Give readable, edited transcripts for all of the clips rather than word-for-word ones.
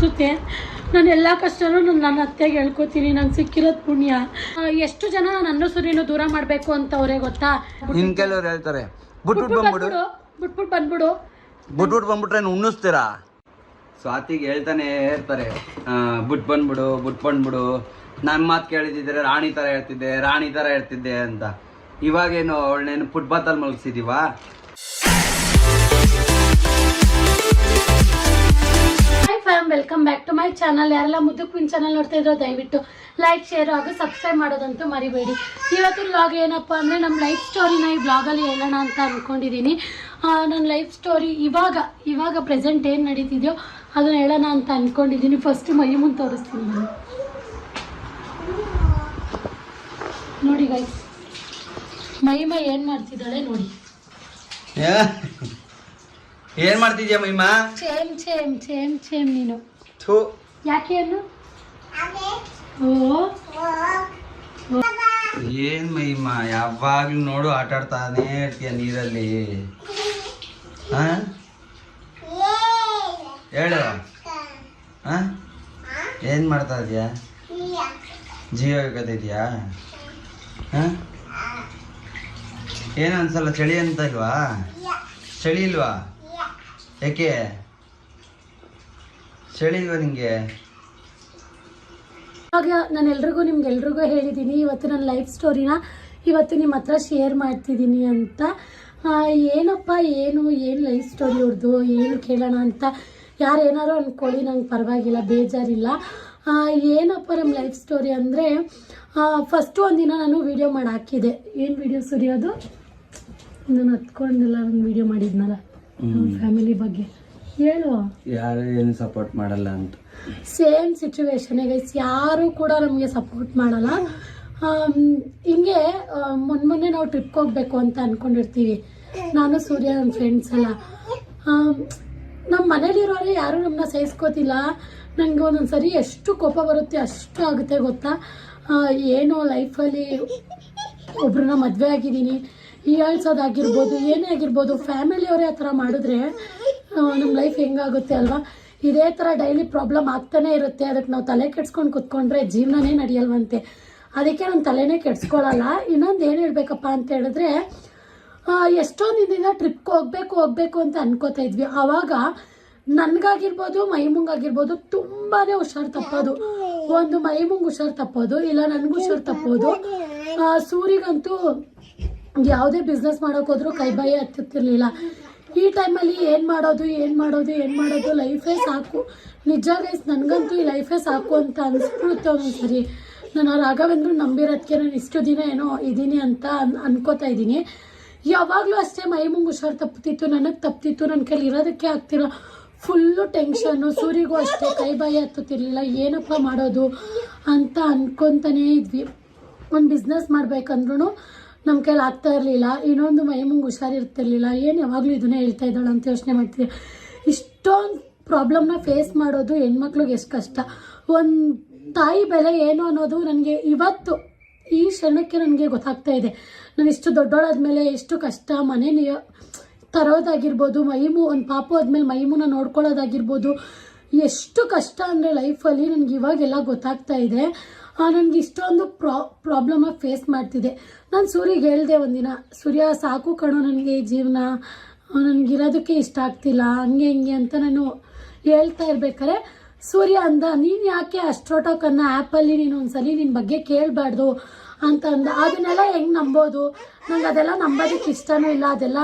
ಅನಿಸುತ್ತೆ. ನಾನು ಎಲ್ಲ ಕಷ್ಟನೂ ನನ್ನ ಅತ್ತೆಗೆ ಹೇಳ್ಕೊತೀನಿ. ನಂಗೆ ಸಿಕ್ಕಿರೋದು ಪುಣ್ಯ. ಎಷ್ಟು ಜನ ನನ್ನ ಸೂರ್ಯನ ದೂರ ಮಾಡಬೇಕು ಅಂತ ಅವರೇ ಗೊತ್ತಾ. ಕೆಲವ್ರು ಹೇಳ್ತಾರೆ ಬಿಟ್ಬಿಟ್ಟು ಬಂದ್ಬಿಡು ಬಂದ್ಬಿಟ್ರೆ ಉಣ್ಣಿಸ್ತೀರಾ. ಸ್ವಾತಿಗೆ ಹೇಳ್ತಾನೆ ಇರ್ತಾರೆ ಬಿಟ್ಟು ಬಂದ್ಬಿಡು ನನ್ನ ಮಾತು ಕೇಳಿದಿದ್ರೆ ರಾಣಿ ಥರ ಹೇಳ್ತಿದ್ದೆ ಅಂತ. ಇವಾಗೇನು ಅವಳನ್ನೇನು ಫುಟ್ಬಾತಲ್ಲಿ ಮಲಗಿಸಿದೀವಾ? Welcome back to my channel. ಯಾರೆಲ್ಲ ಮುದ್ದು ಚಾನಲ್ ನೋಡ್ತಾ ಇದ್ರು ದಯವಿಟ್ಟು ಲೈಕ್ ಶೇರ್ ಹಾಗೂ ಸಬ್ಸ್ಕ್ರೈಬ್ ಮಾಡೋದಂತೂ ಮರಿಬೇಡಿ. ಇವತ್ತಿನ ವ್ಲಾಗ್ ಏನಪ್ಪ ಅಂದರೆ ನಮ್ಮ ಲೈಫ್ ಸ್ಟೋರಿನ ಈ ಬ್ಲಾಗಲ್ಲಿ ಹೇಳೋಣ ಅಂತ ಅಂದ್ಕೊಂಡಿದ್ದೀನಿ. ನನ್ನ ಲೈಫ್ ಸ್ಟೋರಿ ಇವಾಗ ಪ್ರೆಸೆಂಟ್ ಏನು ನಡೀತಿದೆಯೋ ಅದನ್ನು ಹೇಳೋಣ ಅಂತ ಅಂದ್ಕೊಂಡಿದ್ದೀನಿ. ಫಸ್ಟ್ ಮೈ ಮುಂದೆ ತೋರಿಸ್ತೀನಿ ನಾನು. ನೋಡಿ ಗೈಸ್, ಮಹಿಮಾ ಏನು ಮಾಡ್ತಿದ್ದಾಳೆ ನೋಡಿ. ಏನ್ ಮಾಡ್ತಿದ್ಯಾ ಮಹಿಮಾ? ಸೇಮ್ ನೀನು. ಯಾಕೆ ಅನ್ನು ಏನ್ ಮಹಿಮಾ ಯಾವಾಗ್ಲೂ ನೋಡು ಆಟ ಆಡ್ತಾನೆ ಇರ್ತೀಯ ನೀರಲ್ಲಿ. ಹೇಳು ಏನ್ ಮಾಡ್ತಾ ಇದೀಯಾ? ಜೀವ ಕತ್ತಿದ್ಯಾ? ಏನು ಅನ್ಸಲ್ಲ? ಚಳಿ ಅಂತ ಇಲ್ವಾ? ಚಳಿ ಇಲ್ವಾ? ಯಾಕೆ ಚಳಿ ಇಲ್ವಾ ನಿಂಗೆ? ಇವಾಗ ನಾನು ನಿಮ್ಗೆಲ್ರಿಗೂ ಹೇಳಿದ್ದೀನಿ, ಇವತ್ತು ನನ್ನ ಲೈಫ್ ಸ್ಟೋರಿನ ಇವತ್ತು ನಿಮ್ಮ ಹತ್ರ ಶೇರ್ ಮಾಡ್ತಿದ್ದೀನಿ ಅಂತ. ಏನು ಲೈಫ್ ಸ್ಟೋರಿ ಅವ್ರದ್ದು ಏನು ಕೇಳೋಣ ಅಂತ ಯಾರೇನಾರು ಅಂದ್ಕೊಳ್ಳಿ, ನಂಗೆ ಪರವಾಗಿಲ್ಲ, ಬೇಜಾರಿಲ್ಲ. ಏನಪ್ಪ ನಮ್ಮ ಲೈಫ್ ಸ್ಟೋರಿ ಅಂದರೆ, ಫಸ್ಟು ಒಂದಿನ ನಾನು ವಿಡಿಯೋ ಮಾಡಿ ಹಾಕಿದ್ದೆ. ಏನು ವಿಡಿಯೋ ಸುರಿಯೋದು? ನಾನು ಹತ್ಕೊಂಡಿಲ್ಲ, ಒಂದು ವಿಡಿಯೋ ಮಾಡಿದ್ನಲ್ಲ ಫ್ಯಾಮಿಲಿ ಬಗ್ಗೆ. ಹೇಳು, ಯಾರು ಏನು ಸಪೋರ್ಟ್ ಮಾಡಲ್ಲ ಅಂತ. ಸೇಮ್ ಸಿಚುವೇಶನ್ ಗೈಸ್, ಯಾರು ಕೂಡ ನಮಗೆ ಸಪೋರ್ಟ್ ಮಾಡಲ್ಲ. ಹಿಂಗೆ ಮೊನ್ನೆ ನಾವು ಟ್ರಿಪ್ಗೆ ಹೋಗ್ಬೇಕು ಅಂತ ಅಂದ್ಕೊಂಡಿರ್ತೀವಿ, ನಾನು ಸೂರ್ಯ ನನ್ನ ಫ್ರೆಂಡ್ಸ್ ಎಲ್ಲ. ನಮ್ಮ ಮನೇಲಿರೋರೆ ಯಾರು ನಮ್ಮನ್ನ ಸಹಿಸ್ಕೋತಿಲ್ಲ. ನನಗೆ ಒಂದೊಂದು ಸರಿ ಎಷ್ಟು ಕೋಪ ಬರುತ್ತೆ ಅಷ್ಟು ಆಗುತ್ತೆ ಗೊತ್ತಾ. ಏನೋ ಲೈಫಲ್ಲಿ ಒಬ್ರನ್ನ ಮದುವೆ ಆಗಿದ್ದೀನಿ ಹೇಳ್ಸೋದಾಗಿರ್ಬೋದು, ಏನೇ ಆಗಿರ್ಬೋದು, ಫ್ಯಾಮಿಲಿಯವರೇ ಆ ಥರ ಮಾಡಿದ್ರೆ ನಮ್ಮ ಲೈಫ್ ಹೆಂಗಾಗುತ್ತೆ ಅಲ್ವಾ. ಇದೇ ಥರ ಡೈಲಿ ಪ್ರಾಬ್ಲಮ್ ಆಗ್ತಾನೆ ಇರುತ್ತೆ. ಅದಕ್ಕೆ ನಾವು ತಲೆ ಕೆಡ್ಸ್ಕೊಂಡು ಕುತ್ಕೊಂಡ್ರೆ ಜೀವನನೇ ನಡೆಯಲ್ವಂತೆ. ಅದಕ್ಕೆ ನಾನು ತಲೆನೇ ಕೆಡ್ಸ್ಕೊಳ್ಳಲ್ಲ. ಇನ್ನೊಂದು ಏನು ಹೇಳ್ಬೇಕಪ್ಪ ಅಂತ ಹೇಳಿದ್ರೆ, ಎಷ್ಟೊಂದು ದಿನದಿಂದ ಟ್ರಿಪ್ಗೆ ಹೋಗ್ಬೇಕು ಅಂತ ಅನ್ಕೋತಾ ಇದ್ವಿ. ಆವಾಗ ನನಗಾಗಿರ್ಬೋದು ಮೈಮುಂಗಾಗಿರ್ಬೋದು ತುಂಬಾ ಹುಷಾರು ತಪ್ಪೋದು. ಒಂದು ಮೈಮುಂಗ್ ಹುಷಾರು ತಪ್ಪೋದು, ಇಲ್ಲ ನನಗೂ ಹುಷಾರು ತಪ್ಪೋದು. ಸೂರಿಗಂತೂ ಯಾವುದೇ ಬಿಸ್ನೆಸ್ ಮಾಡೋಕ್ಕೋದ್ರೂ ಕೈ ಬಾಯಿ ಹತ್ತುತ್ತಿರ್ಲಿಲ್ಲ. ಈ ಟೈಮಲ್ಲಿ ಏನು ಮಾಡೋದು ಲೈಫೇ ಸಾಕು. ನಿಜ ಗೈಸ್, ನನಗಂತೂ ಈ ಲೈಫೇ ಸಾಕು ಅಂತ ಅನಿಸ್ಬಿಡುತ್ತೆ ಒಂದೊಂದ್ಸರಿ. ನಾನು ರಾಘವೇಂದ್ರ ನಂಬಿರೋದಕ್ಕೆ ನಾನು ಇಷ್ಟು ದಿನ ಏನೋ ಇದ್ದೀನಿ ಅಂತ ಅನ್ಕೋತಾ ಇದ್ದೀನಿ. ಯಾವಾಗಲೂ ಅಷ್ಟೇ ಮೈಮುಂಗ್ ಹುಷಾರು ತಪ್ತಿತ್ತು, ನನಗೆ ತಪ್ತಿತ್ತು, ನನ್ನ ಕೈಲಿ ಇರೋದಕ್ಕೆ ಆಗ್ತಿರೋ ಫುಲ್ಲು ಟೆನ್ಷನ್ನು. ಸೂರಿಗೂ ಅಷ್ಟೇ ಕೈ ಬಾಯಿ ಹತ್ತುತ್ತಿರ್ಲಿಲ್ಲ, ಏನಪ್ಪ ಮಾಡೋದು ಅಂತ ಅನ್ಕೊತಾನೇ ಇದ್ವಿ. ಒಂದು ಬಿಸ್ನೆಸ್ ಮಾಡ್ಬೇಕಂದ್ರೂ ನಮ್ಮ ಕೈಲಿ ಆಗ್ತಾ ಇರಲಿಲ್ಲ. ಇನ್ನೊಂದು ಮೈಮುಂಗ್ ಹುಷಾರಿರ್ತಿರ್ಲಿಲ್ಲ. ಏನು ಯಾವಾಗಲೂ ಇದನ್ನೇ ಹೇಳ್ತಾ ಇದ್ದಾಳೆ ಅಂತ ಯೋಚನೆ ಮಾಡ್ತೀವಿ. ಇಷ್ಟೊಂದು ಪ್ರಾಬ್ಲಮ್ನ ಫೇಸ್ ಮಾಡೋದು ಹೆಣ್ಮಕ್ಳಿಗೆ ಎಷ್ಟು ಕಷ್ಟ. ಒಂದು ತಾಯಿ ಬೆಲೆ ಏನು ಅನ್ನೋದು ನನಗೆ ಇವತ್ತು ಈ ಕ್ಷಣಕ್ಕೆ ನನಗೆ ಗೊತ್ತಾಗ್ತಾ ಇದೆ. ನಾನು ಇಷ್ಟು ದೊಡ್ಡೋಳಾದ್ಮೇಲೆ ಎಷ್ಟು ಕಷ್ಟ ಮನೆ ತರೋದಾಗಿರ್ಬೋದು, ಒಂದು ಪಾಪು ಆದಮೇಲೆ ಮೈಮೂನ ನೋಡ್ಕೊಳ್ಳೋದಾಗಿರ್ಬೋದು, ಎಷ್ಟು ಕಷ್ಟ ಅಂದರೆ ಲೈಫಲ್ಲಿ ನನಗೆ ಇವಾಗೆಲ್ಲ ಗೊತ್ತಾಗ್ತಾ ಇದೆ. ನನಗೆ ಇಷ್ಟೊಂದು ಪ್ರಾಬ್ಲಮ್ನ ಫೇಸ್ ಮಾಡ್ತಿದ್ದೆ. ನಾನು ಸೂರ್ಯಗೆ ಹೇಳಿದೆ ಒಂದಿನ, ಸೂರ್ಯ ಸಾಕು ಕಣೋ ನನಗೆ ಈ ಜೀವನ, ನನಗಿರೋದಕ್ಕೆ ಇಷ್ಟ ಆಗ್ತಿಲ್ಲ, ಹಂಗೆ ಹಿಂಗೆ ಅಂತ ನಾನು ಹೇಳ್ತಾ ಇರ್ಬೇಕಾರೆ ಸೂರ್ಯ ಅಂದ, ನೀನು ಯಾಕೆ ಅಸ್ಟ್ರೋಟಾಕ್ ಆ್ಯಪಲ್ಲಿ ನೀನು ಒಂದ್ಸಲಿ ನಿನ್ನ ಬಗ್ಗೆ ಕೇಳಬಾರ್ದು ಅಂತ ಅಂದ. ಅದನ್ನೆಲ್ಲ ಹೆಂಗೆ ನಂಬೋದು? ನಂಗೆ ಅದೆಲ್ಲ ನಂಬೋದಕ್ಕೆ ಇಷ್ಟನೂ ಇಲ್ಲ ಅದೆಲ್ಲ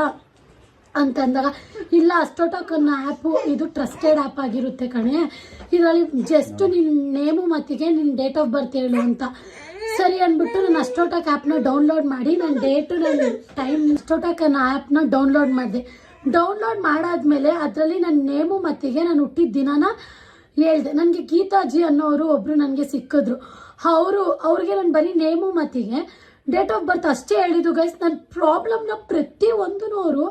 ಅಂತಂದಾಗ, ಇಲ್ಲ ಅಸ್ಟ್ರೋಟಾಕ್ ಆ್ಯಪು ಇದು ಟ್ರಸ್ಟೆಡ್ ಆ್ಯಪ್ ಆಗಿರುತ್ತೆ ಕಣೆ, ಇದರಲ್ಲಿ ಜಸ್ಟ್ ನಿನ್ನ ನೇಮು ಮತ್ತಿಗೆ ನಿನ್ನ ಡೇಟ್ ಆಫ್ ಬರ್ತ್ ಹೇಳು ಅಂತ. ಸರಿ ಅಂದ್ಬಿಟ್ಟು ನಾನು ಅಸ್ಟ್ರೋಟಾಕ್ ಆ್ಯಪ್ನ ಡೌನ್ಲೋಡ್ ಮಾಡಿ ನನ್ನ ಡೇಟು ನನ್ನ ಟೈಮ್ ಅಸ್ಟ್ರೋಟಾಕ್ ಆ್ಯಪ್ನ ಡೌನ್ಲೋಡ್ ಮಾಡಿದೆ. ಡೌನ್ಲೋಡ್ ಮಾಡಾದ್ಮೇಲೆ ಅದರಲ್ಲಿ ನನ್ನ ನೇಮು ಮತ್ತಿಗೆ ನಾನು ಹುಟ್ಟಿದ ದಿನಾನ ಹೇಳ್ದೆ. ನನಗೆ ಗೀತಾಜಿ ಅನ್ನೋರು ಒಬ್ಬರು ನನಗೆ ಸಿಕ್ಕಿದ್ರು. ಅವ್ರಿಗೆ ನಾನು ಬರೀ ನೇಮು ಮತ್ತಿಗೆ ಡೇಟ್ ಆಫ್ ಬರ್ತ್ ಅಷ್ಟೇ ಹೇಳಿದ್ದು ಗೈಸ್. ನನ್ನ ಪ್ರಾಬ್ಲಮ್ನ ಪ್ರತಿಯೊಂದೂ ಅವರು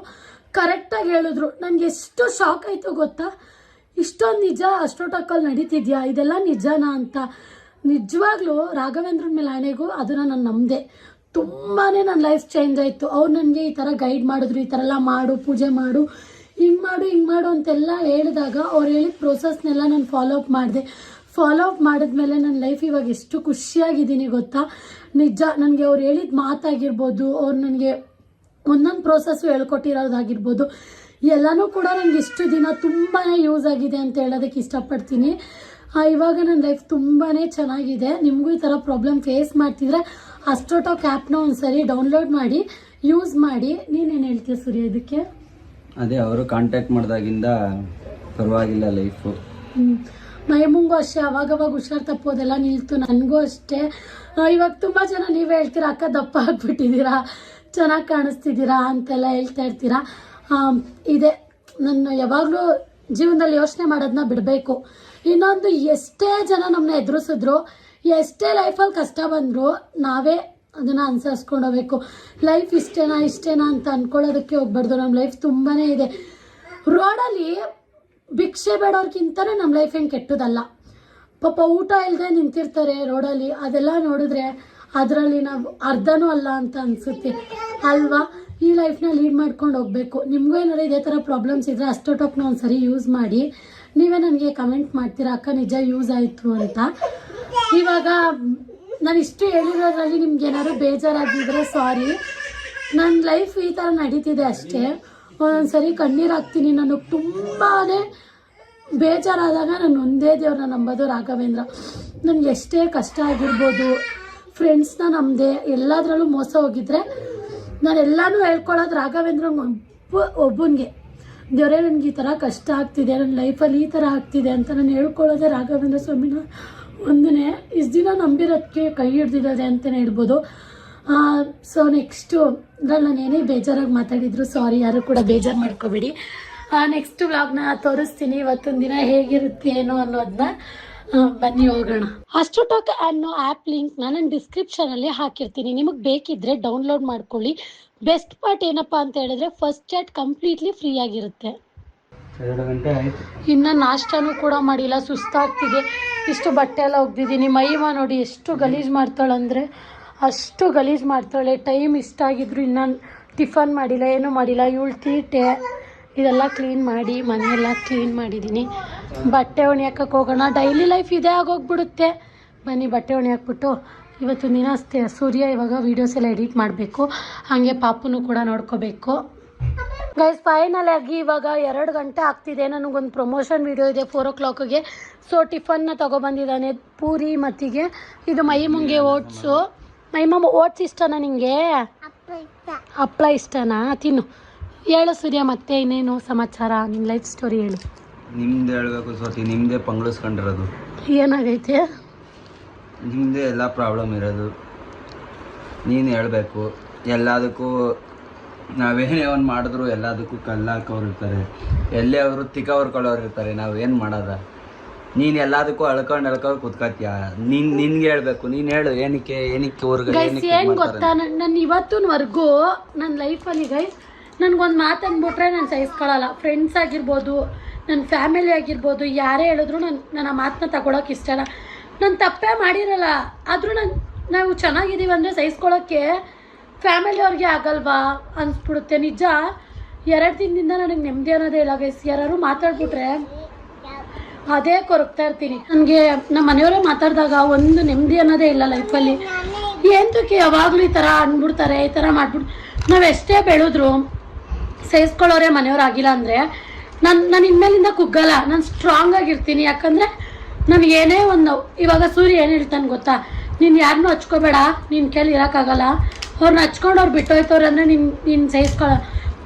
ಕರೆಕ್ಟಾಗಿ ಹೇಳಿದ್ರು. ನನಗೆ ಎಷ್ಟು ಶಾಕ್ ಆಯಿತು ಗೊತ್ತಾ. ಇಷ್ಟೊಂದು ನಿಜ ಅಸ್ಟ್ರೋಟಾಕಲ್ಲಿ ನಡೀತಿದ್ಯಾ, ಇದೆಲ್ಲ ನಿಜನಾ ಅಂತ. ನಿಜವಾಗ್ಲೂ ರಾಘವೇಂದ್ರನ ಮೇಲೆ ಆಣೆಗೂ ಅದನ್ನು ನಾನು ನಂಬಿದೆ. ತುಂಬಾ ನನ್ನ ಲೈಫ್ ಚೇಂಜ್ ಆಯಿತು. ಅವ್ರು ನನಗೆ ಈ ಥರ ಗೈಡ್ ಮಾಡಿದ್ರು, ಈ ಥರ ಎಲ್ಲ ಮಾಡು, ಪೂಜೆ ಮಾಡು, ಹಿಂಗೆ ಮಾಡು ಅಂತೆಲ್ಲ ಹೇಳಿದಾಗ ಅವ್ರು ಹೇಳಿದ ಪ್ರೋಸೆಸ್ನೆಲ್ಲ ನಾನು ಫಾಲೋ ಅಪ್ ಮಾಡಿದ್ಮೇಲೆ ನನ್ನ ಲೈಫ್ ಇವಾಗ ಎಷ್ಟು ಖುಷಿಯಾಗಿದ್ದೀನಿ ಗೊತ್ತಾ. ನಿಜ ನನಗೆ ಅವ್ರು ಹೇಳಿದ ಮಾತಾಗಿರ್ಬೋದು, ಅವ್ರು ನನಗೆ ಒಂದೊಂದು ಪ್ರೋಸೆಸ್ಸು ಹೇಳ್ಕೊಟ್ಟಿರೋದಾಗಿರ್ಬೋದು, ಎಲ್ಲನೂ ಕೂಡ ನನಗೆ ಇಷ್ಟು ದಿನ ತುಂಬಾ ಯೂಸ್ ಆಗಿದೆ ಅಂತ ಹೇಳೋದಕ್ಕೆ ಇಷ್ಟಪಡ್ತೀನಿ. ಇವಾಗ ನನ್ನ ಲೈಫ್ ತುಂಬಾ ಚೆನ್ನಾಗಿದೆ. ನಿಮಗೂ ಈ ಥರ ಪ್ರಾಬ್ಲಮ್ ಫೇಸ್ ಮಾಡ್ತಿದ್ರೆ ಅಸ್ಟ್ರೋಟಾಕ್ ಆ್ಯಪ್ನ ಒಂದ್ಸರಿ ಡೌನ್ಲೋಡ್ ಮಾಡಿ ಯೂಸ್ ಮಾಡಿ. ನೀನೇನು ಹೇಳ್ತೀಯ ಸೂರ್ಯ ಇದಕ್ಕೆ? ಅದೇ ಅವರು ಕಾಂಟ್ಯಾಕ್ಟ್ ಮಾಡಿದಾಗಿಂದ ಪರವಾಗಿಲ್ಲ ಲೈಫು. ಮೈಮಂಗೂ ಅಷ್ಟೇ ಅವಾಗವಾಗ ಹುಷಾರು ತಪ್ಪೋದೆಲ್ಲ ನಿಲ್ತು. ನನಗೂ ಅಷ್ಟೇ. ಇವಾಗ ತುಂಬ ಜನ ನೀವೇ ಹೇಳ್ತೀರಾ, ಅಕ್ಕ ದಪ್ಪ ಆಗ್ಬಿಟ್ಟಿದ್ದೀರಾ, ಚೆನ್ನಾಗಿ ಕಾಣಿಸ್ತಿದ್ದೀರಾ ಅಂತೆಲ್ಲ ಹೇಳ್ತಾ ಇರ್ತೀರಾ. ಇದೆ, ನಾನು ಯಾವಾಗಲೂ ಜೀವನದಲ್ಲಿ ಯೋಚನೆ ಮಾಡೋದನ್ನ ಬಿಡಬೇಕು. ಇನ್ನೊಂದು, ಎಷ್ಟೇ ಜನ ನಮ್ಮನ್ನ ಎದುರಿಸಿದ್ರು, ಎಷ್ಟೇ ಲೈಫಲ್ಲಿ ಕಷ್ಟ ಬಂದರೂ ನಾವೇ ಅದನ್ನು ಅನುಸರಿಸ್ಕೊಂಡು ಹೋಗ್ಬೇಕು. ಲೈಫ್ ಇಷ್ಟೇನಾ ಅಂತ ಅಂದ್ಕೊಳ್ಳೋದಕ್ಕೆ ಹೋಗ್ಬಾರ್ದು. ನಮ್ಮ ಲೈಫ್ ತುಂಬಾ ಇದೆ. ರೋಡಲ್ಲಿ ಭಿಕ್ಷೆ ಬೇಡೋರ್ಗಿಂತಲೇ ನಮ್ಮ ಲೈಫ್ ಏನು ಕೆಟ್ಟದಲ್ಲ. ಪಾಪ ಊಟ ಇಲ್ಲದೆ ನಿಂತಿರ್ತಾರೆ ರೋಡಲ್ಲಿ, ಅದೆಲ್ಲ ನೋಡಿದ್ರೆ ಅದರಲ್ಲಿ ನಾವು ಅರ್ಧನೂ ಅಲ್ಲ ಅಂತ ಅನಿಸುತ್ತೆ ಅಲ್ವಾ. ಈ ಲೈಫ್ನ ಲೀಡ್ ಮಾಡ್ಕೊಂಡು ಹೋಗಬೇಕು. ನಿಮಗೂ ಏನಾದ್ರು ಇದೇ ಥರ ಪ್ರಾಬ್ಲಮ್ಸ್ ಇದ್ದರೆ ಅಸ್ಟ್ರೋಟಾಕ್ನ ಒಂದು ಸರಿ ಯೂಸ್ ಮಾಡಿ. ನೀವೇ ನನಗೆ ಕಮೆಂಟ್ ಮಾಡ್ತೀರಾ, ಅಕ್ಕ ನಿಜ ಯೂಸ್ ಆಯಿತು ಅಂತ. ಇವಾಗ ನಾನು ಇಷ್ಟು ಹೇಳಿರೋದ್ರಲ್ಲಿ ನಿಮ್ಗೆ ಏನಾದ್ರು ಬೇಜಾರಾಗಿದ್ದರೆ ಸಾರಿ. ನನ್ನ ಲೈಫ್ ಈ ಥರ ನಡೀತಿದೆ ಅಷ್ಟೇ. ಒಂದೊಂದು ಸರಿ ಕಣ್ಣೀರು ಹಾಕ್ತೀನಿ. ನನಗೆ ತುಂಬಾ ಬೇಜಾರಾದಾಗ ನಾನು ಒಂದೇ ದೇವ್ರನ್ನ ನಂಬೋದು, ರಾಘವೇಂದ್ರ. ನನಗೆ ಎಷ್ಟೇ ಕಷ್ಟ ಆಗಿರ್ಬೋದು, ಫ್ರೆಂಡ್ಸ್ನ ನಂಬದೆ ಎಲ್ಲದರಲ್ಲೂ ಮೋಸ ಹೋಗಿದ್ರೆ ನಾನು ಎಲ್ಲನೂ ಹೇಳ್ಕೊಳ್ಳೋದು ರಾಘವೇಂದ್ರಂಗೆ ಒಬ್ಬನಿಗೆ. ದೇವರೇ ನನಗೆ ಈ ಥರ ಕಷ್ಟ ಆಗ್ತಿದೆ, ನನ್ನ ಲೈಫಲ್ಲಿ ಈ ಥರ ಆಗ್ತಿದೆ ಅಂತ ನಾನು ಹೇಳ್ಕೊಳ್ಳೋದೆ ರಾಘವೇಂದ್ರ ಸ್ವಾಮಿನ ಒಂದನೇ. ಇಷ್ಟು ದಿನ ನಂಬಿರೋದಕ್ಕೆ ಕೈ ಹಿಡ್ದಿದ್ದಾರೆ ಅಂತಲೇ ಹೇಳ್ಬೋದು. ಸೊ ನೆಕ್ಸ್ಟು ಇದ್ರಲ್ಲಿ ನಾನು ಏನೇ ಬೇಜಾರಾಗಿ ಮಾತಾಡಿದ್ರು ಸಾರಿ, ಯಾರು ಕೂಡ ಬೇಜಾರು ಮಾಡ್ಕೋಬೇಡಿ. ನೆಕ್ಸ್ಟ್ ವ್ಲಾಗ್ನ ತೋರಿಸ್ತೀನಿ. ಇವತ್ತೊಂದು ದಿನ ಹೇಗಿರುತ್ತೆ ಏನೋ ಅನ್ನೋದನ್ನ ಬನ್ನಿ ಹೋಗೋಣ. ಅಸ್ಟ್ರೋಟಾಕ್ ಅನ್ನೋ ಆ್ಯಪ್ ಲಿಂಕ್ನ ನಾನು ಡಿಸ್ಕ್ರಿಪ್ಷನಲ್ಲಿ ಹಾಕಿರ್ತೀನಿ. ನಿಮಗೆ ಬೇಕಿದ್ರೆ ಡೌನ್ಲೋಡ್ ಮಾಡ್ಕೊಳ್ಳಿ. ಬೆಸ್ಟ್ ಪಾರ್ಟ್ ಏನಪ್ಪ ಅಂತ ಹೇಳಿದ್ರೆ ಫಸ್ಟ್ ಚಾಟ್ ಕಂಪ್ಲೀಟ್ಲಿ ಫ್ರೀ ಆಗಿರುತ್ತೆ. 2 ಗಂಟೆ ಆಯಿತು, ಇನ್ನು ನಾಷ್ಟನೂ ಕೂಡ ಮಾಡಿಲ್ಲ, ಸುಸ್ತಾಗ್ತಿದೆ. ಇಷ್ಟು ಬಟ್ಟೆ ಎಲ್ಲ ಒಗ್ದಿದ್ದೀನಿ. ಮೈಮ ನೋಡಿ ಎಷ್ಟು ಗಲೀಜು ಮಾಡ್ತಾಳಂದರೆ ಅಷ್ಟು ಗಲೀಜು ಮಾಡ್ತಾಳೆ. ಟೈಮ್ ಇಷ್ಟ ಆಗಿದ್ರು ಇನ್ನೂ ಟಿಫನ್ ಮಾಡಿಲ್ಲ, ಏನೂ ಮಾಡಿಲ್ಲ. ಇವಳು ತೀಟೆ ಇದೆಲ್ಲ ಕ್ಲೀನ್ ಮಾಡಿ ಮನೆಯೆಲ್ಲ ಕ್ಲೀನ್ ಮಾಡಿದ್ದೀನಿ. ಬಟ್ಟೆ ಒಣೆಯೋಕ್ಕೆ ಹೋಗೋಣ. ಡೈಲಿ ಲೈಫ್ ಇದೇ ಆಗೋಗ್ಬಿಡುತ್ತೆ. ಬನ್ನಿ ಬಟ್ಟೆ ಒಣೆಯಾಕ್ಬಿಟ್ಟು ಇವತ್ತಿನ ದಿನ ಅಷ್ಟೇ. ಸೂರ್ಯ ಇವಾಗ ವೀಡಿಯೋಸ್ ಎಲ್ಲ ಎಡಿಟ್ ಮಾಡಬೇಕು, ಹಾಗೆ ಪಾಪುನೂ ಕೂಡ ನೋಡ್ಕೋಬೇಕು. ಗೈಸ್ ಫೈನಲ್ ಆಗಿ ಇವಾಗ 2 ಗಂಟೆ ಆಗ್ತಿದೆ. ನನಗೊಂದು ಪ್ರಮೋಷನ್ ವೀಡಿಯೋ ಇದೆ 4 o'clockಗೆ. ಸೊ ಟಿಫನ್ನ ತೊಗೊಬಂದಿದ್ದಾನೆ, ಪೂರಿ ಮತ್ತಿಗೆ. ಇದು ಮೈಮಂಗೆ ಓಟ್ಸು. ಮೈಮಮ್ಮ ಓಟ್ಸ್ ಇಷ್ಟನಾ ನಿಂಗೆ? ಹಪ್ಪಳ ಇಷ್ಟನಾ? ತಿನ್ನು. ಹೇಳು ಸೂರ್ಯ, ಮತ್ತೆ ಇನ್ನೇನು ಸಮಾಚಾರ, ನಿಮ್ಮ ಲೈಫ್ ಸ್ಟೋರಿ ಹೇಳು. ನಿಮ್ದು ಹೇಳ್ಬೇಕು ಸ್ವಾತಿ, ನಿಮ್ಮದೇ ಪಂಗ್ಳಿಸ್ಕೊಂಡಿರೋದು. ಏನಾಗೈತೆ? ನಿಮ್ಮದೇ ಎಲ್ಲ ಪ್ರಾಬ್ಲಮ್ ಇರೋದು, ನೀನು ಹೇಳಬೇಕು. ಎಲ್ಲದಕ್ಕೂ ನಾವೇನೇ ಒಂದು ಮಾಡಿದ್ರು ಎಲ್ಲದಕ್ಕೂ ಕಲ್ಲು ಹಾಕೋರು ಇರ್ತಾರೆ, ಎಲ್ಲೇ ಅವರು ತಿಕ್ಕವರ್ಕೊಳ್ಳೋರು ಇರ್ತಾರೆ. ನಾವೇನು ಮಾಡೋದ? ನೀನು ಎಲ್ಲದಕ್ಕೂ ಅಳ್ಕೊಂಡು ಕುತ್ಕೋತೀಯ. ನಿನ್ಗೆ ಹೇಳ್ಬೇಕು, ನೀನು ಹೇಳು. ಏನಕ್ಕೆ ಏನು ಗೊತ್ತಾ, ನನ್ನ ಇವತ್ತಿನವರೆಗೂ ನನ್ನ ಲೈಫಲ್ಲಿ ಗೈಸ್ ನನಗೊಂದು ಮಾತು ಅಂದ್ಬಿಟ್ರೆ ನಾನು ಸಹಿಸ್ಕೊಳ್ಳಲ್ಲ. ಫ್ರೆಂಡ್ಸ್ ಆಗಿರ್ಬೋದು, ನನ್ನ ಫ್ಯಾಮಿಲಿ ಆಗಿರ್ಬೋದು, ಯಾರೇ ಹೇಳಿದ್ರು ನಾನು ಆ ಮಾತನ್ನ ತಗೊಳಕ್ಕೆ ಇಷ್ಟ ಇಲ್ಲ. ನಾನು ತಪ್ಪೇ ಮಾಡಿರಲ್ಲ, ಆದರೂ ನಾವು ಚೆನ್ನಾಗಿದ್ದೀವಿ ಅಂದರೆ ಸಹಿಸ್ಕೊಳ್ಳೋಕ್ಕೆ ಫ್ಯಾಮಿಲಿಯವ್ರಿಗೆ ಆಗಲ್ವಾ ಅನಿಸ್ಬಿಡುತ್ತೆ. ನಿಜ 2 ದಿನದಿಂದ ನನಗೆ ನೆಮ್ಮದಿ ಅನ್ನೋದೇ ಇಲ್ಲ ಗೈಸ್. ಯಾರು ಮಾತಾಡ್ಬಿಟ್ರೆ ಅದೇ ಕೊರಗ್ತಾ ಇರ್ತೀನಿ. ನನಗೆ ನಮ್ಮ ಮನೆಯವರೇ ಮಾತಾಡಿದಾಗ ಒಂದು ನೆಮ್ಮದಿ ಅನ್ನೋದೇ ಇಲ್ಲ ಲೈಫಲ್ಲಿ. ಎಂತಕ್ಕೆ ಯಾವಾಗಲೂ ಈ ಥರ ಅಂದ್ಬಿಡ್ತಾರೆ, ಈ ಥರ ಮಾಡ್ಬಿಟ್ಟು ನಾವು ಎಷ್ಟೇ ಬೆಳೆದ್ರು ಸಹಿಸ್ಕೊಳ್ಳೋರೆ ಮನೆಯವ್ರಾಗಿಲ್ಲ ಅಂದರೆ ನಾನು ಇನ್ಮೇಲಿಂದ ಕುಗ್ಗಲ್ಲ. ನಾನು ಸ್ಟ್ರಾಂಗ್ ಆಗಿರ್ತೀನಿ. ಯಾಕಂದರೆ ನನಗೆ ಏನೇ ಒಂದು, ಇವಾಗ ಸೂರ್ಯ ಏನು ಹೇಳ್ತಾನೆ ಗೊತ್ತಾ, ನೀನು ಯಾರನ್ನೂ ಹಚ್ಕೋಬೇಡ, ನಿನ್ನ ಕೈಲಿ ಇರೋಕ್ಕಾಗಲ್ಲ. ಅವ್ರನ್ನ ಹಚ್ಕೊಂಡು ಅವ್ರು ಬಿಟ್ಟೋಯ್ತವ್ರೆ ಅಂದರೆ ನೀನು ಸಹಿಸ್ಕೊಳ್ಳೋ.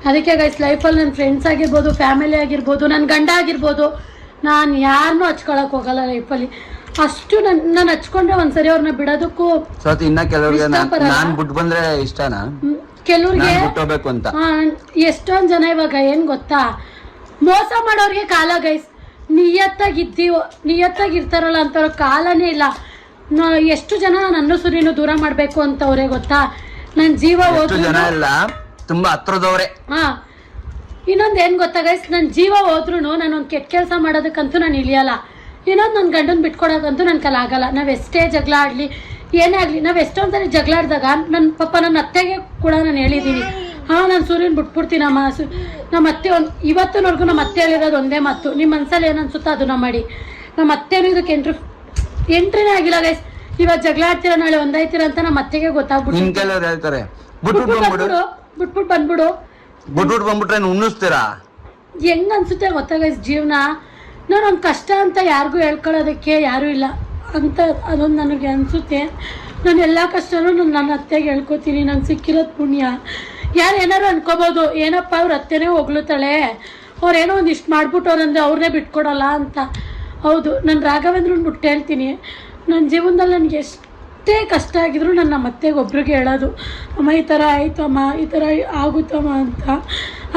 ಅದಕ್ಕೆ ಗೈಸ್ ಲೈಫಲ್ಲಿ ನನ್ನ ಫ್ರೆಂಡ್ಸ್ ಆಗಿರ್ಬೋದು, ಫ್ಯಾಮಿಲಿ ಆಗಿರ್ಬೋದು, ನನ್ನ ಗಂಡ ಆಗಿರ್ಬೋದು, ನಾನು ಯಾರನ್ನೂ ಹಚ್ಕೊಳಕ್ಕೆ ಹೋಗಲ್ಲ ಲೈಫಲ್ಲಿ. ಅಷ್ಟು ನಾನು ಹಚ್ಕೊಂಡ್ರೆ ಒಂದ್ಸರಿ ಅವ್ರನ್ನ ಬಿಡೋದಕ್ಕೂ ಕೆಲವ್ರಿಗೆ ಎಷ್ಟೊಂದು ಜನ ಇವಾಗ ಏನು ಗೊತ್ತಾ, ಮೋಸ ಮಾಡೋರಿಗೆ ಕಾಲ ಗೈಸ್. ನಿಯತ್ತಾಗಿರ್ತಾರಲ್ಲ ಅಂತವ್ರ ಕಾಲನೇ ಇಲ್ಲ. ಎಷ್ಟು ಜನ ನನ್ನ ಸೂರ್ಯನು ದೂರ ಮಾಡಬೇಕು ಅಂತವ್ರೆ ಗೊತ್ತಾ. ನನ್ನ ಜೀವ ಹೋದ್ರು ತುಂಬಾ ಹತ್ರದವ್ರೆ. ಇನ್ನೊಂದು ಏನು ಗೊತ್ತಾ ಗೈಸ್, ನನ್ನ ಜೀವ ಹೋದ್ರೂ ನಾನು ಒಂದು ಕೆಟ್ಟ ಕೆಲಸ ಮಾಡೋದಕ್ಕಂತೂ ನಾನು ಇಳಿಯಲ್ಲ. ಇನ್ನೊಂದು ನನ್ನ ಗಂಡನ ಬಿಟ್ಕೊಡೋಕ್ಕಂತೂ ನನ್ನ ಕೈಲಿ ಆಗಲ್ಲ. ನಾವು ಎಷ್ಟೇ ಜಗಳ ಆಡಲಿ, ಏನೇ ಆಗಲಿ, ನಾವು ಎಷ್ಟೊಂದು ಸರಿ ಜಗಳ ಆಡಿದಾಗ ನನ್ನ ಅತ್ತೆಗೆ ಕೂಡ ನಾನು ಹೇಳಿದ್ದೀನಿ, ನಾನು ಸೂರ್ಯನ ಬಿಟ್ಬಿಡ್ತೀನಮ್ಮ. ನಮ್ಮ ಅತ್ತೆ ಇವತ್ತಿನವರೆಗೂ ನಮ್ಮ ಅತ್ತೆ ಹೇಳಿರೋದು ಒಂದೇ ಮಾತು, ನಿಮ್ಮ ಮನಸ್ಸಲ್ಲಿ ಏನು ಅನ್ಸುತ್ತೋ ಅದನ್ನ ಮಾಡಿ. ನಮ್ಮ ಅತ್ತೆನೂ ಇದಕ್ಕೆ ಎಂಟ್ರಿನೇ ಆಗಿಲ್ಲ ಗೈಸ್. ಇವಾಗ ಜಗಳ ಆಡ್ತೀರಾ ನಾಳೆ ಒಂದಾಯ್ತೀರಾ ಅಂತ ನಮ್ಮ ಅತ್ತೆಗೆ ಗೊತ್ತಾಗ್ಬಿಟ್ಟು ಬಿಟ್ಬಿಟ್ಟು ಬಂದ್ಬಿಟ್ರೆ ಉಣ್ಣಿಸ್ತೀರಾ. ಹೆಂಗ್ ಅನ್ಸುತ್ತೆ ಗೊತ್ತಾ ಗೈಸ್ ಜೀವನ. ನಾನು ಒಂದು ಕಷ್ಟ ಅಂತ ಯಾರಿಗೂ ಹೇಳ್ಕೊಳ್ಳೋದಕ್ಕೆ ಯಾರೂ ಇಲ್ಲ ಅಂತ ಅದೊಂದು ನನಗೆ ಅನಿಸುತ್ತೆ. ನಾನು ಎಲ್ಲ ಕಷ್ಟನೂ ನನ್ನ ಅತ್ತೆಗೆ ಹೇಳ್ಕೊತೀನಿ. ನಂಗೆ ಸಿಕ್ಕಿರೋದು ಪುಣ್ಯ. ಯಾರು ಏನಾರು ಅನ್ಕೋಬೋದು, ಏನಪ್ಪ ಅವ್ರ ಅತ್ತೆನೇ ಹೊಗ್ಳುತ್ತಾಳೆ, ಅವ್ರೇನೋ ಒಂದಿಷ್ಟು ಮಾಡ್ಬಿಟ್ಟವ್ರಂದ್ರೆ ಅವ್ರನ್ನೇ ಬಿಟ್ಕೊಡಲ್ಲ ಅಂತ. ಹೌದು, ನಾನು ರಾಘವೇಂದ್ರನ್ನ ಬಿಟ್ಟು ಹೇಳ್ತೀನಿ. ನನ್ನ ಜೀವನದಲ್ಲಿ ನನಗೆ ಎಷ್ಟೇ ಕಷ್ಟ ಆಗಿದ್ರು ನಾನು ನಮ್ಮ ಅತ್ತೆಗೆ ಒಬ್ರಿಗೆ ಹೇಳೋದು, ಅಮ್ಮ ಈ ಥರ ಆಯಿತಮ್ಮ, ಈ ಥರ ಆಗುತ್ತಮ್ಮ ಅಂತ.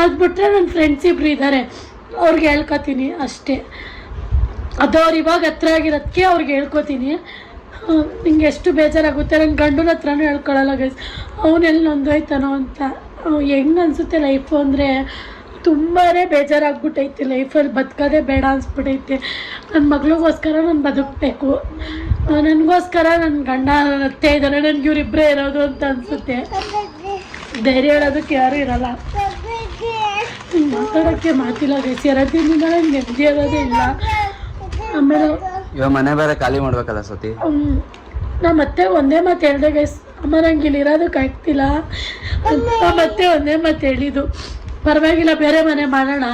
ಅದು ಬಿಟ್ಟರೆ ನನ್ನ ಫ್ರೆಂಡ್ಸ್ ಇಬ್ಬರು ಇದ್ದಾರೆ, ಅವ್ರಿಗೆ ಹೇಳ್ಕೊತೀನಿ ಅಷ್ಟೇ. ಅದು ಅವ್ರು ಇವಾಗ ಹತ್ರ ಆಗಿರೋದಕ್ಕೆ ಅವ್ರಿಗೆ ಹೇಳ್ಕೊತೀನಿ. ನಿಂಗೆ ಎಷ್ಟು ಬೇಜಾರಾಗುತ್ತೆ. ನನ್ನ ಗಂಡನ ಹತ್ರನೂ ಹೇಳ್ಕೊಳ್ಳಲ್ಲ ಗೈಸ್, ಅವನೆಲ್ಲಿ ನೊಂದೋಯ್ತಾನೋ ಅಂತ. ಹೆಂಗೆ ಅನಿಸುತ್ತೆ ಲೈಫು ಅಂದರೆ ತುಂಬಾ ಬೇಜಾರಾಗ್ಬಿಟ್ಟೈತೆ. ಲೈಫಲ್ಲಿ ಬದುಕೋದೇ ಬೇಡ ಅನಿಸ್ಬಿಟ್ಟೈತೆ. ನನ್ನ ಮಗಳಿಗೋಸ್ಕರ ನಾನು ಬದುಕಬೇಕು, ನನಗೋಸ್ಕರ ನನ್ನ ಗಂಡ ಅತ್ತೆ ಇದ್ದಾರೆ, ನನಗೆ ಇವರಿಬ್ಬರೇ ಇರೋದು ಅಂತ ಅನಿಸುತ್ತೆ. ಧೈರ್ಯ ಹೇಳೋದಕ್ಕೆ ಯಾರೂ ಇರಲ್ಲ, ಮಾತಾಡೋಕ್ಕೆ ಮಾತಿಲ್ಲ ಗೈಸ್. 2 ದಿನದಿಂದ ನನಗೆ ನೆಮ್ಮದಿ ಇರೋದೇ ಇಲ್ಲ. ಆಮೇಲೆ ಇವಾಗ ಮನೆ ಬೇರೆ ಖಾಲಿ ಮಾಡ್ಬೇಕಲ್ಲ ಸತಿ. ನಮ್ಮ ಅತ್ತೆ ಒಂದೇ ಮಾತು ಹೇಳಿದೆ ಗೈಸ್, ಅಮ್ಮ ನಂಗೆ ಇಲ್ಲಿ ಇರೋದಕ್ಕೆ ಆಗ್ತಿಲ್ಲ ಅಂತ. ಮತ್ತೆ ಒಂದೇ ಮಾತು ಹೇಳಿದ್ದು, ಪರವಾಗಿಲ್ಲ ಬೇರೆ ಮನೆ ಮಾಡೋಣ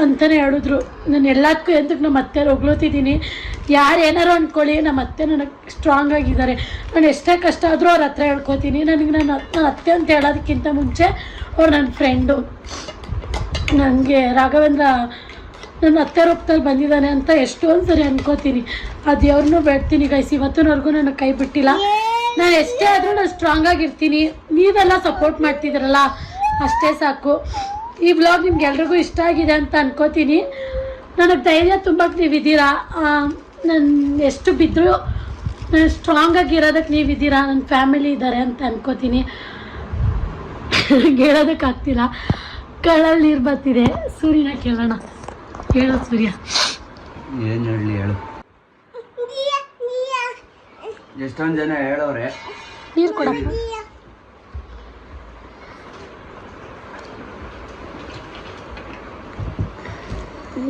ಅಂತಲೇ ಹೇಳಿದ್ರು. ನಾನು ಎಲ್ಲದಕ್ಕೂ ಎಂತಕ್ಕೆ ನಮ್ಮ ಅತ್ತೆ ಹೊಗ್ಳುತ್ತಿದ್ದೀನಿ. ಯಾರು ಏನಾರು ಅಂದ್ಕೊಳ್ಳಿ, ನಮ್ಮ ಅತ್ತೆ ನನಗೆ ಸ್ಟ್ರಾಂಗ್ ಆಗಿದ್ದಾರೆ. ನಾನು ಎಷ್ಟೇ ಕಷ್ಟ ಆದರೂ ಅವ್ರ ಹತ್ರ ಹೇಳ್ಕೊತೀನಿ. ನನಗೆ ನನ್ನ ಅತ್ತೆ ಅಂತ ಹೇಳೋದಕ್ಕಿಂತ ಮುಂಚೆ ಅವ್ರು ನನ್ನ ಫ್ರೆಂಡು. ನನಗೆ ರಾಘವೇಂದ್ರ ನನ್ನ ಅತ್ತೆ ರೂಪದಲ್ಲಿ ಬಂದಿದ್ದಾನೆ ಅಂತ ಎಷ್ಟೊಂದು ಸರಿ ಅನ್ಕೋತೀನಿ. ಅದು ದೇವ್ರನ್ನೂ ಬೇಡ್ತೀನಿ ಗೈಸ್, ಇವತ್ತಿನವರೆಗೂ ನನಗೆ ಕೈ ಬಿಟ್ಟಿಲ್ಲ. ನಾನು ಎಷ್ಟೇ ಆದರೂ ನಾನು ಸ್ಟ್ರಾಂಗ್ ಆಗಿರ್ತೀನಿ. ನೀವೆಲ್ಲ ಸಪೋರ್ಟ್ ಮಾಡ್ತಿದ್ದೀರಲ್ಲ ಅಷ್ಟೇ ಸಾಕು. ಈ ವ್ಲಾಗ್ ನಿಮ್ಗೆ ಎಲ್ರಿಗೂ ಇಷ್ಟ ಆಗಿದೆ ಅಂತ ಅನ್ಕೋತೀನಿ. ನನಗೆ ಧೈರ್ಯ ತುಂಬಕ್ಕೆ ನೀವಿದ್ದೀರಾ. ನಾನು ಎಷ್ಟು ಬಿದ್ದರೂ ನಾನು ಸ್ಟ್ರಾಂಗ್ ಆಗಿರೋದಕ್ಕೆ ನೀವಿದ್ದೀರಾ. ನನ್ನ ಫ್ಯಾಮಿಲಿ ಇದ್ದಾರೆ ಅಂತ ಅನ್ಕೋತೀನಿ. ಹೇಳೋದಕ್ಕಾಗ್ತಿಲ್ಲ, ಕಣ್ಣಲ್ಲಿ ನೀರು ಬರ್ತಿದೆ. ಸೂರ್ಯನ ಕೇಳೋಣ. ಹೇಳು ಸೂರ್ಯ. ಏನು ಹೇಳಿ ಹೇಳು. ಎಷ್ಟೊಂದು ಜನ ಹೇಳೋರೆ. ನೀರು ಕೊಡಪ್ಪ.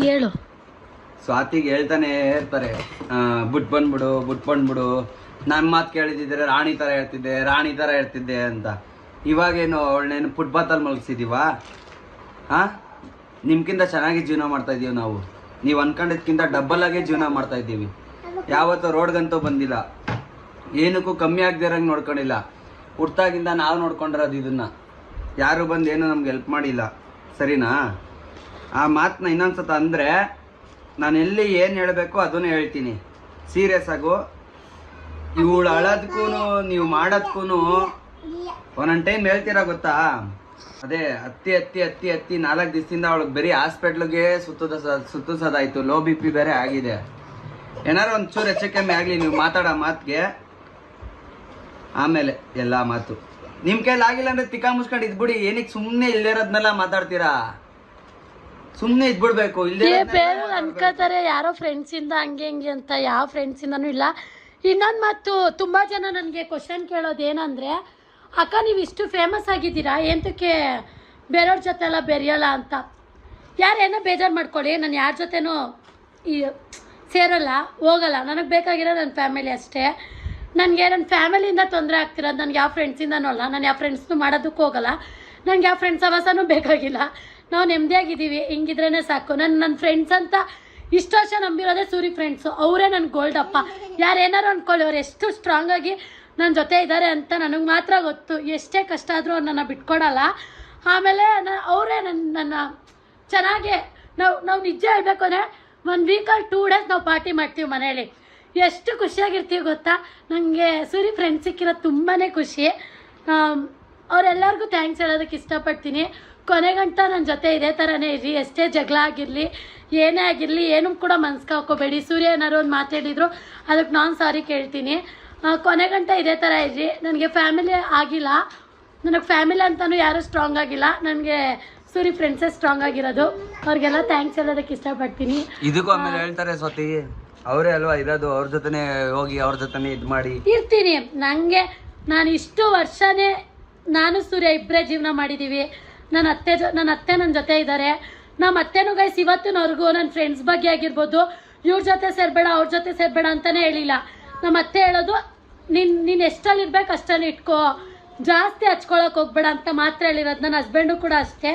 ಹೇಳು. ಸ್ವಾತಿಗೆ ಹೇಳ್ತಾನೆ ಇರ್ತಾರೆ, ಬಿಟ್ಟು ಬಂದ್ಬಿಡು. ನನ್ನ ಮಾತು ಕೇಳಿದಿದ್ರೆ ರಾಣಿ ಥರ ಹೇಳ್ತಿದ್ದೆ ಅಂತ. ಇವಾಗೇನು ಅವಳನ್ನೇನು ಫುಟ್ಪಾತಲ್ಲಿ ಮಲಗಿಸಿದೀವಾ? ನಿಮ್ಗಿಂತ ಚೆನ್ನಾಗಿ ಜೀವನ ಮಾಡ್ತಾ ಇದೀವಿ ನಾವು. ನೀವು ಅನ್ಕೊಂಡಿದ್ಕಿಂತ ಡಬ್ಬಲ್ ಆಗೇ ಜೀವನ ಮಾಡ್ತಾ ಇದ್ದೀವಿ. ಯಾವತ್ತೂ ರೋಡ್ಗಂತೂ ಬಂದಿಲ್ಲ, ಏನಕ್ಕೂ ಕಮ್ಮಿ ಆಗದಿರಂಗೆ ನೋಡ್ಕೊಂಡಿಲ್ಲ. ಹುಟ್ಟಾಗಿಂದ ನಾವು ನೋಡ್ಕೊಂಡಿರೋದು ಇದನ್ನ. ಯಾರು ಬಂದು ಏನೂ ನಮ್ಗೆ ಹೆಲ್ಪ್ ಮಾಡಿಲ್ಲ, ಸರಿನಾ? ಆ ಮಾತನ್ನ ಇನ್ನೊಂದ್ಸತ ಅಂದರೆ ನಾನು ಎಲ್ಲಿ ಏನು ಹೇಳಬೇಕು ಅದನ್ನೇ ಹೇಳ್ತೀನಿ. ಸೀರಿಯಸ್ ಆಗು. ಇವಳು ಅಳೋದಕ್ಕೂ ನೀವು ಮಾಡೋದಕ್ಕೂ ಒಂದೊಂದು ಟೈಮ್ ಹೇಳ್ತೀರಾ ಗೊತ್ತಾ? ಅದೇ ಹತ್ತಿ 4 ದಿವಸದಿಂದ ಅವಳಿಗೆ ಬರೀ ಹಾಸ್ಪಿಟ್ಲಿಗೆ ಸುತ್ತಿಸೋದಾಯ್ತು. ಲೋ BP ಬೇರೆ ಆಗಿದೆ. ಏನಾರು ಒಂಚೂರು ಹೆಚ್ಚು ಕಮ್ಮಿ ಆಗಲಿ ನೀವು ಮಾತಾಡೋ ಮಾತಿಗೆ, ಆಮೇಲೆ ಎಲ್ಲ ಮಾತು ನಿಮ್ಮ ಕೈಲಿ ಆಗಿಲ್ಲ ಅಂದರೆ ತಿಕ್ಕ ಮುಸ್ಕೊಂಡು ಇದ್ಬಿಡಿ. ಏನಕ್ಕೆ ಸುಮ್ಮನೆ ಇಲ್ದಿರೋದ್ನೆಲ್ಲ ಮಾತಾಡ್ತೀರಾ? ಸುಮ್ಮನೆ ಇದ್ಬಿಡ್ಬೇಕು. ಇಲ್ಲೇ ಬೇರೆ ಅನ್ಕೋತಾರೆ ಯಾರೋ ಫ್ರೆಂಡ್ಸಿಂದ ಹಂಗೆ ಅಂತ. ಯಾವ ಫ್ರೆಂಡ್ಸಿಂದನೂ ಇಲ್ಲ. ಇನ್ನೊಂದು ಮಾತು, ತುಂಬ ಜನ ನನಗೆ ಕ್ವಶನ್ ಕೇಳೋದು ಏನಂದರೆ, ಅಕ್ಕ ನೀವು ಇಷ್ಟು ಫೇಮಸ್ ಆಗಿದ್ದೀರಾ, ಎಂತಕ್ಕೆ ಬೇರೆಯವ್ರ ಜೊತೆ ಎಲ್ಲ ಬೆರೆಯಲ್ಲ ಅಂತ. ಯಾರೇನೋ ಬೇಜಾರು ಮಾಡ್ಕೊಳ್ಳಿ, ನಾನು ಯಾರ ಜೊತೆನೂ ಸೇರಲ್ಲ, ಹೋಗಲ್ಲ. ನನಗೆ ಬೇಕಾಗಿರೋ ನನ್ನ ಫ್ಯಾಮಿಲಿ ಅಷ್ಟೇ. ನನಗೆ ನನ್ನ ಫ್ಯಾಮಿಲಿಯಿಂದ ತೊಂದರೆ ಆಗ್ತಿರೋದು ನನಗೆ ಯಾವ ಫ್ರೆಂಡ್ಸಿಂದನೂ ಅಲ್ಲ. ನಾನು ಯಾವ ಫ್ರೆಂಡ್ಸ್ನೂ ಮಾಡೋದಕ್ಕೂ ಹೋಗಲ್ಲ. ನನಗೆ ಯಾವ ಫ್ರೆಂಡ್ಸ್ ಸವಾಸನೂ ಬೇಕಾಗಿಲ್ಲ. ನಾವು ನೆಮ್ಮದಿಯಾಗಿದ್ದೀವಿ, ಹಿಂಗಿದ್ರೇ ಸಾಕು. ನನ್ನ ಫ್ರೆಂಡ್ಸ್ ಅಂತ ಇಷ್ಟು ವರ್ಷ ನಂಬಿರೋದೇ ಸೂರಿ ಫ್ರೆಂಡ್ಸು. ಅವರೇ ನನ್ನ ಗೋಲ್ಡಪ್ಪ. ಯಾರೇನಾರು ಅಂದ್ಕೊಳ್ಳಿ, ಅವ್ರು ಎಷ್ಟು ಸ್ಟ್ರಾಂಗಾಗಿ ನನ್ನ ಜೊತೆ ಇದ್ದಾರೆ ಅಂತ ನನಗೆ ಮಾತ್ರ ಗೊತ್ತು. ಎಷ್ಟೇ ಕಷ್ಟ ಆದರೂ ಅವ್ರು ನನ್ನ ಬಿಟ್ಕೊಡಲ್ಲ. ಆಮೇಲೆ ಅವರೇ ನನ್ನ ಚೆನ್ನಾಗೆ ನಾವು ನಿಜ ಹೇಳಬೇಕು ಅಂದರೆ 1 ವೀಕಲ್ಲಿ 2 ಡೇಸ್ ನಾವು ಪಾರ್ಟಿ ಮಾಡ್ತೀವಿ ಮನೇಲಿ. ಎಷ್ಟು ಖುಷಿಯಾಗಿರ್ತೀವಿ ಗೊತ್ತಾ. ನನಗೆ ಸೂರಿ ಫ್ರೆಂಡ್ಸ್ ಸಿಕ್ಕಿರೋದು ತುಂಬಾ ಖುಷಿ. ಅವರೆಲ್ಲರಿಗೂ ಥ್ಯಾಂಕ್ಸ್ ಹೇಳೋದಕ್ಕೆ ಇಷ್ಟಪಡ್ತೀನಿ. ಕೊನೆಗಂಟ ನನ್ನ ಜೊತೆ ಇದೇ ಥರನೇ ಇರ್ರಿ. ಎಷ್ಟೇ ಜಗಳ ಆಗಿರಲಿ, ಏನೇ ಆಗಿರಲಿ, ಏನೂ ಕೂಡ ಮನ್ಸಿಗೆ ಹಾಕೋಬೇಡಿ. ಸೂರ್ಯ ಏನಾರು ಒಂದು ಮಾತಾಡಿದ್ರು ಅದಕ್ಕೆ ನಾನು ಸಾರಿ ಕೇಳ್ತೀನಿ. ಕೊನೆಗಂಟ ಇದೇ ಥರ ಇರ್ರಿ. ನನಗೆ ಫ್ಯಾಮಿಲಿ ಆಗಿಲ್ಲ, ನನಗೆ ಫ್ಯಾಮಿಲಿ ಅಂತಲೂ ಯಾರೂ ಸ್ಟ್ರಾಂಗ್ ಆಗಿಲ್ಲ. ನನಗೆ ಸೂರಿ ಫ್ರೆಂಡ್ಸೇ ಸ್ಟ್ರಾಂಗ್ ಆಗಿರೋದು. ಅವ್ರಿಗೆಲ್ಲ ಥ್ಯಾಂಕ್ಸ್ ಹೇಳೋದಕ್ಕೆ ಇಷ್ಟಪಡ್ತೀನಿ. ಇದಕ್ಕೂ ಆಮೇಲೆ ಹೇಳ್ತಾರೆ ಸ್ವತಿ ಅವರೇ ಅಲ್ವಾ ಇರೋದು, ಅವ್ರ ಜೊತೆನೇ ಹೋಗಿ ಅವ್ರ ಜೊತೆನೇ ಇದು ಮಾಡಿ ಇರ್ತೀನಿ. ನನಗೆ ನಾನು ಇಷ್ಟು ವರ್ಷನೇ ನಾನು ಸೂರ್ಯ ಇಬ್ಬರೇ ಜೀವನ ಮಾಡಿದ್ದೀವಿ. ನನ್ನ ಅತ್ತೆ ನನ್ನ ಜೊತೆ ಇದ್ದಾರೆ. ನಮ್ಮ ಅತ್ತೆನೂ ಗೈಸ್ ಇವತ್ತಿನವರೆಗೂ ನನ್ನ ಫ್ರೆಂಡ್ಸ್ ಬಗ್ಗೆ ಆಗಿರ್ಬೋದು ಇವ್ರ ಜೊತೆ ಸೇರ್ಬೇಡ ಅವ್ರ ಜೊತೆ ಸೇರ್ಬೇಡ ಅಂತಾನೆ ಹೇಳಿಲ್ಲ. ನಮ್ಮ ಅತ್ತೆ ಹೇಳೋದು ನೀನು ಎಷ್ಟಲ್ಲಿ ಇರ್ಬೇಕು ಅಷ್ಟಲ್ಲಿ ಇಟ್ಕೋ, ಜಾಸ್ತಿ ಹಚ್ಕೊಳಕ್ ಹೋಗ್ಬೇಡ ಅಂತ ಮಾತ್ರ ಹೇಳಿರೋದು. ನನ್ನ ಹಸ್ಬೆಂಡು ಕೂಡ ಅಷ್ಟೇ.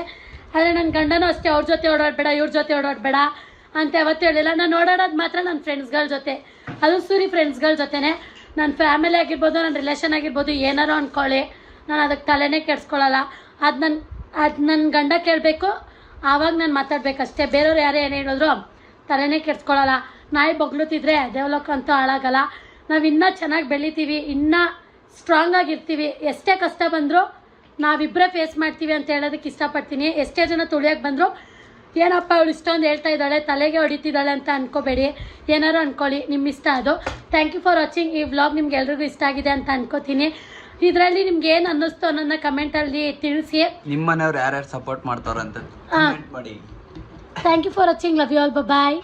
ಆದರೆ ನನ್ನ ಗಂಡನೂ ಅಷ್ಟೇ, ಅವ್ರ ಜೊತೆ ಓಡಾಡಬೇಡ ಇವ್ರ ಜೊತೆ ಓಡಾಡಬೇಡ ಅಂತ ಯಾವತ್ತೂ ಹೇಳಿಲ್ಲ. ನಾನು ಓಡಾಡೋದು ಮಾತ್ರ ನನ್ನ ಫ್ರೆಂಡ್ಸ್ಗಳ ಜೊತೆ, ಅದು ಸೂರಿ ಫ್ರೆಂಡ್ಸ್ಗಳ ಜೊತೆನೆ. ನನ್ನ ಫ್ಯಾಮಿಲಿ ಆಗಿರ್ಬೋದು ನನ್ನ ರಿಲೇಷನ್ ಆಗಿರ್ಬೋದು ಏನಾರು ಅಂದ್ಕೊಳ್ಳಿ, ನಾನು ಅದಕ್ಕೆ ತಲೆನೇ ಕೆಡ್ಸ್ಕೊಳ್ಳಲ್ಲ. ಅದು ನನ್ನ ಗಂಡ ಕೇಳಬೇಕು, ಆವಾಗ ನಾನು ಮಾತಾಡ್ಬೇಕಷ್ಟೇ. ಬೇರೆಯವ್ರು ಯಾರೇ ಏನು ಹೇಳಿದ್ರು ತಲೆನೇ ಕೆಡ್ಸ್ಕೊಳ್ಳಲ್ಲ. ನಾಯಿ ಬೊಗ್ಳುತ್ತಿದ್ರೆ ದೇವಲೋಕ ಅಂತೂ ಹಾಳಾಗಲ್ಲ. ನಾವು ಇನ್ನೂ ಚೆನ್ನಾಗಿ ಬೆಳಿತೀವಿ, ಇನ್ನೂ ಸ್ಟ್ರಾಂಗ್ ಆಗಿರ್ತೀವಿ. ಎಷ್ಟೇ ಕಷ್ಟ ಬಂದರೂ ನಾವಿಬ್ಬರೇ ಫೇಸ್ ಮಾಡ್ತೀವಿ ಅಂತ ಹೇಳೋದಕ್ಕೆ ಇಷ್ಟಪಡ್ತೀನಿ. ಎಷ್ಟೇ ಜನ ತುಳಿಯೋಕ್ಕೆ ಬಂದರೂ ಏನಪ್ಪ ಅವಳು ಇಷ್ಟೊಂದು ಹೇಳ್ತಾ ಇದ್ದಾಳೆ, ತಲೆಗೆ ಹೊಡಿತಿದ್ದಾಳೆ ಅಂತ ಅನ್ಕೋಬೇಡಿ. ಏನಾರು ಅನ್ಕೊಳ್ಳಿ, ನಿಮ್ಮ ಇಷ್ಟ ಅದು. Thank you for watching. ಈ ವ್ಲಾಗ್ ನಿಮ್ಗೆ ಎಲ್ರಿಗೂ ಇಷ್ಟ ಆಗಿದೆ ಅಂತ ಅನ್ಕೋತೀನಿ. ಇದರಲ್ಲಿ ನಿಮ್ಗೆ ಏನು ಅನ್ನಿಸ್ತು ಅನ್ನೋದನ್ನ ಕಮೆಂಟಲ್ಲಿ ತಿಳಿಸಿ. ನಿಮ್ಮ ಮನೆಯವ್ರು ಯಾರ್ಯಾರು ಸಪೋರ್ಟ್ ಮಾಡ್ತಾರಂತ ಕಮೆಂಟ್ ಮಾಡಿ. Thank you for watching. Love you all. Bye.